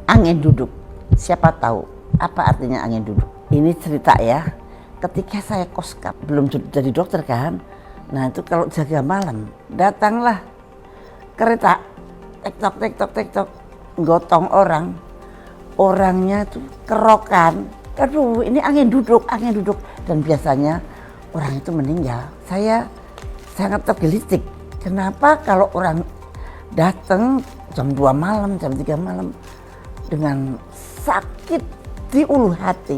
Angin duduk, siapa tahu apa artinya angin duduk? Ini cerita ya, ketika saya koskap, belum jadi dokter kan. Nah itu kalau jaga malam, datanglah kereta, tek-tok, gotong orang. Orangnya tuh kerokan, aduh ini angin duduk. Dan biasanya orang itu meninggal. Saya sangat tergelitik, kenapa kalau orang datang jam 2 malam, jam 3 malam, dengan sakit di ulu hati.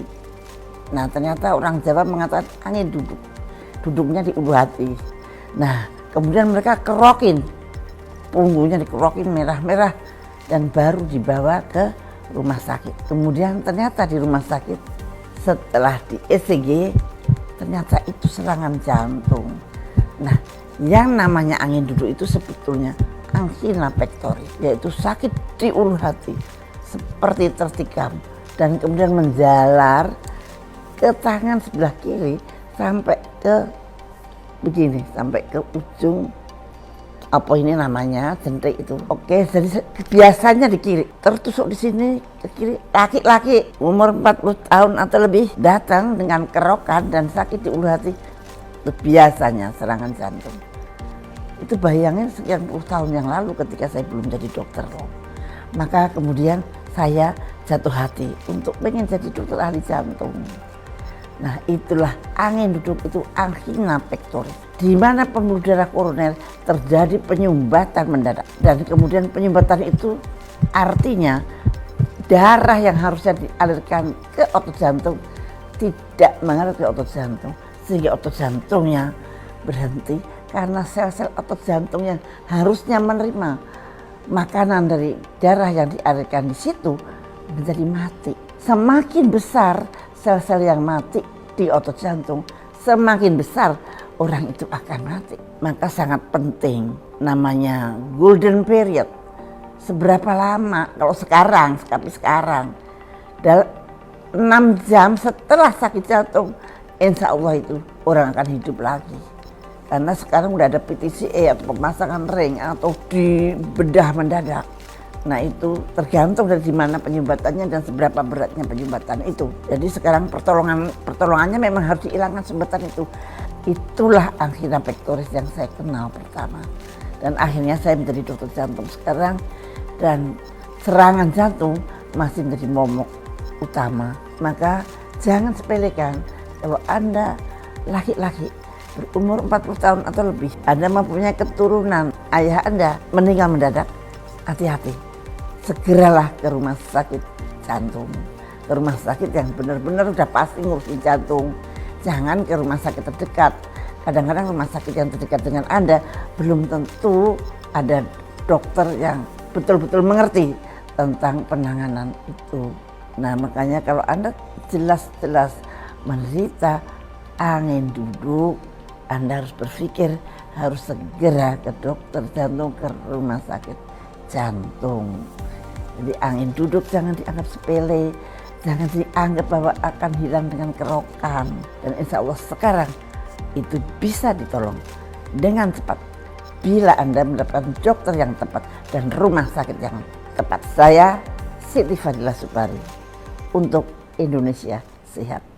Nah ternyata orang Jawa mengatakan angin duduk, duduknya di ulu hati. Nah kemudian mereka kerokin, punggungnya dikerokin merah-merah dan baru dibawa ke rumah sakit. Kemudian ternyata di rumah sakit setelah di ECG ternyata itu serangan jantung. Nah yang namanya angin duduk itu sebetulnya angina pectoris, yaitu sakit di ulu hati seperti tertikam dan kemudian menjalar ke tangan sebelah kiri sampai ke begini, sampai ke ujung apa ini namanya jentik itu. Oke, jadi biasanya di kiri, tertusuk di sini ke kiri. Laki-laki umur 40 tahun atau lebih datang dengan kerokan dan sakit di ulu hati, itu biasanya serangan jantung. Itu bayangin sekian puluh tahun yang lalu ketika saya belum jadi dokter loh. Maka kemudian saya jatuh hati untuk pengen jadi dokter ahli jantung. Nah itulah angin duduk, itu angina pectoris, di mana pembuluh darah koroner terjadi penyumbatan mendadak. Dan kemudian penyumbatan itu artinya darah yang harusnya dialirkan ke otot jantung tidak mengalir ke otot jantung, sehingga otot jantungnya berhenti karena sel-sel otot jantung yang harusnya menerima makanan dari darah yang dialirkan di situ menjadi mati. Semakin besar sel-sel yang mati di otot jantung, semakin besar orang itu akan mati. Maka sangat penting namanya golden period. Seberapa lama kalau sekarang, tapi sekarang dalam 6 jam setelah sakit jantung, insya Allah itu orang akan hidup lagi. Karena sekarang udah ada PTCA atau pemasangan ring atau di bedah mendadak. Nah itu tergantung dari mana penyumbatannya dan seberapa beratnya penyumbatan itu. Jadi sekarang pertolongannya memang harus dihilangkan sumbatan itu. Itulah angina pectoris yang saya kenal pertama. Dan akhirnya saya menjadi dokter jantung sekarang. Dan serangan jantung masih menjadi momok utama. Maka jangan sepelekan kalau Anda laki-laki berumur 40 tahun atau lebih, Anda mempunyai keturunan, ayah Anda meninggal mendadak, hati-hati. Segeralah ke rumah sakit jantung, ke rumah sakit yang benar-benar udah pasti ngurusin jantung. Jangan ke rumah sakit terdekat. Kadang-kadang rumah sakit yang terdekat dengan Anda belum tentu ada dokter yang betul-betul mengerti tentang penanganan itu. Nah makanya kalau Anda jelas-jelas menderita angin duduk, Anda harus berpikir harus segera ke dokter jantung, ke rumah sakit jantung. Jadi angin duduk jangan dianggap sepele, jangan dianggap bahwa akan hilang dengan kerokan. Dan insya Allah sekarang itu bisa ditolong dengan cepat bila Anda mendapatkan dokter yang tepat dan rumah sakit yang tepat. Saya Siti Fadila Supari untuk Indonesia Sehat.